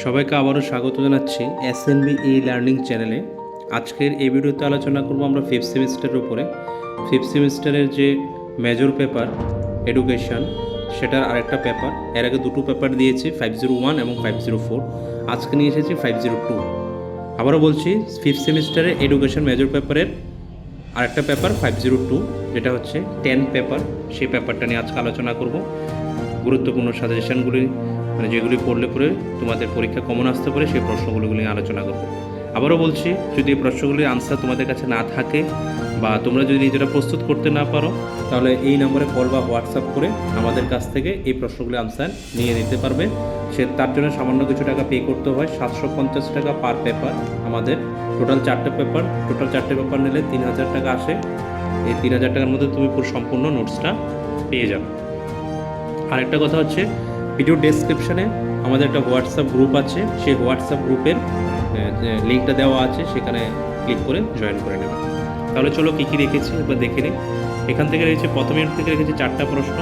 সবাইকে আবারও স্বাগত জানাচ্ছি এসএনবি ই লার্নিং চ্যানেলে। আজকের এই ভিডিওতে আলোচনা করব আমরা ফিফথ সেমিস্টারের উপরে। ফিফথ সেমিস্টারের যে মেজর পেপার এডুকেশন, সেটার আরেকটা পেপার। এর আগে দুটো পেপার দিয়েছি, 501 এবং 504। আজকে নিয়ে এসেছি 502। আবারও বলছি, ফিফথ সেমিস্টারে এডুকেশন মেজর পেপারের আরেকটা পেপার 502, যেটা হচ্ছে 10 পেপার। সেই পেপারটা নিয়ে আজকে আলোচনা করব। গুরুত্বপূর্ণ সাজেশনগুলি, মানে যেগুলি পড়লে পরে তোমাদের পরীক্ষা কমন আসতে পারে, সেই প্রশ্নগুলি নিয়ে আলোচনা করব। আবারও বলছি, যদি এই প্রশ্নগুলির আনসার তোমাদের কাছে না থাকে বা তোমরা যদি নিজেরা প্রস্তুত করতে না পারো, তাহলে এই নম্বরে কল বা হোয়াটসঅ্যাপ করে আমাদের কাছ থেকে এই প্রশ্নগুলির আনসার নিয়ে নিতে পারবে। তার জন্য সামান্য কিছু টাকা পে করতে হয়, 750 টাকা পার পেপার। আমাদের টোটাল 4টে পেপার নিলে 3000 টাকা আসে। এই 3000 টাকার মধ্যে তুমি পুরো সম্পূর্ণ নোটসটা পেয়ে যাবে। আরেকটা কথা হচ্ছে, ভিডিও ডেসক্রিপশানে আমাদের একটা হোয়াটসঅ্যাপ গ্রুপ আছে। সেই হোয়াটসঅ্যাপ গ্রুপের লিঙ্কটা দেওয়া আছে, সেখানে ক্লিক করে জয়েন করে নেবে। তাহলে চলো কী কী রেখেছি এবার দেখে নিই। এখান থেকে রয়েছে, প্রথম ইউনিট থেকে রেখেছি 4টা প্রশ্ন।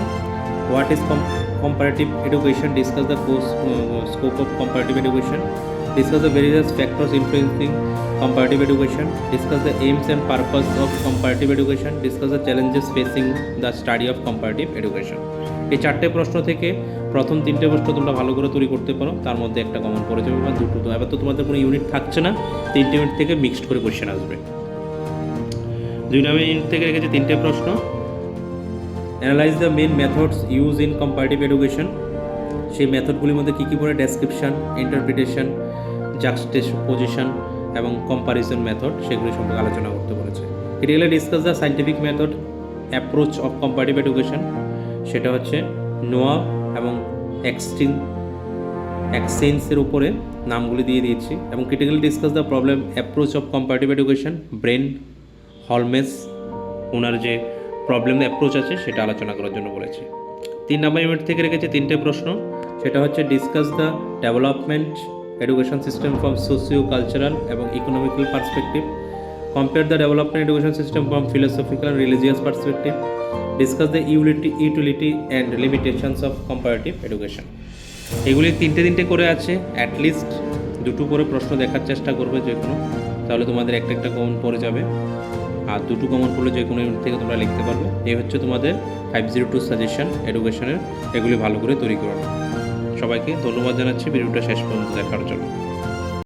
What is comparative education, discuss the scope of comparative education, discuss the various factors influencing comparative education, discuss the aims and purpose of comparative education, discuss the challenges facing the study of comparative education। এই 4টে প্রশ্ন থেকে প্রথম 3টে প্রশ্ন তোমরা ভালো করে তৈরি করতে পারো, তার মধ্যে একটা কমন পড়ে যাবে বা দুটো। তো এবার তো তোমাদের কোনো ইউনিট থাকছে না, 3টে ইউনিট থেকে মিক্সড করে কোয়েশ্চেন আসবে। 2 নম্বর ইউনিট থেকে রেখেছি 3টে প্রশ্ন। Analyse the main methods use in comparative education. সেই মেথডগুলির মধ্যে কী কী পড়ে? ডেসক্রিপশন, ইন্টারপ্রিটেশন, জাক্সটেপোজিশন এবং কম্পারিজন মেথড, সেগুলি সম্পর্কে আলোচনা করতে বলেছে। Critically discuss the scientific method approach of comparative education, সেটা হচ্ছে নোয়া এবং এক্সচেঞ্জের উপরে নামগুলি দিয়ে দিয়েছি। এবং critically discuss the problem approach of comparative education, Brian Holmes ওনার যে প্রবলেম অ্যাপ্রোচ আছে সেটা আলোচনা করার জন্য বলেছি। 3 নম্বর ইউনিট থেকে রেখেছে 3টে প্রশ্ন। সেটা হচ্ছে discuss the development education system from socio cultural এবং economical perspective, compare the development education system from philosophical and religious perspective, discuss the utility and limitations of comparative education. এগুলি 3টে করে আছে। অ্যাটলিস্ট 2টো করে প্রশ্ন দেখার চেষ্টা করবে যে কোনো, তাহলে তোমাদের একটা কমন পড়ে যাবে। আর 2টো কমন পড়লে যে কোনো ইউনিট থেকে তোমরা লিখতে পারবে। এই হচ্ছে তোমাদের 502 সাজেশন এডুকেশনের। এগুলি ভালো করে তৈরি করো। সবাইকে ধন্যবাদ জানাচ্ছি ভিডিওটা শেষ পর্যন্ত দেখার জন্য।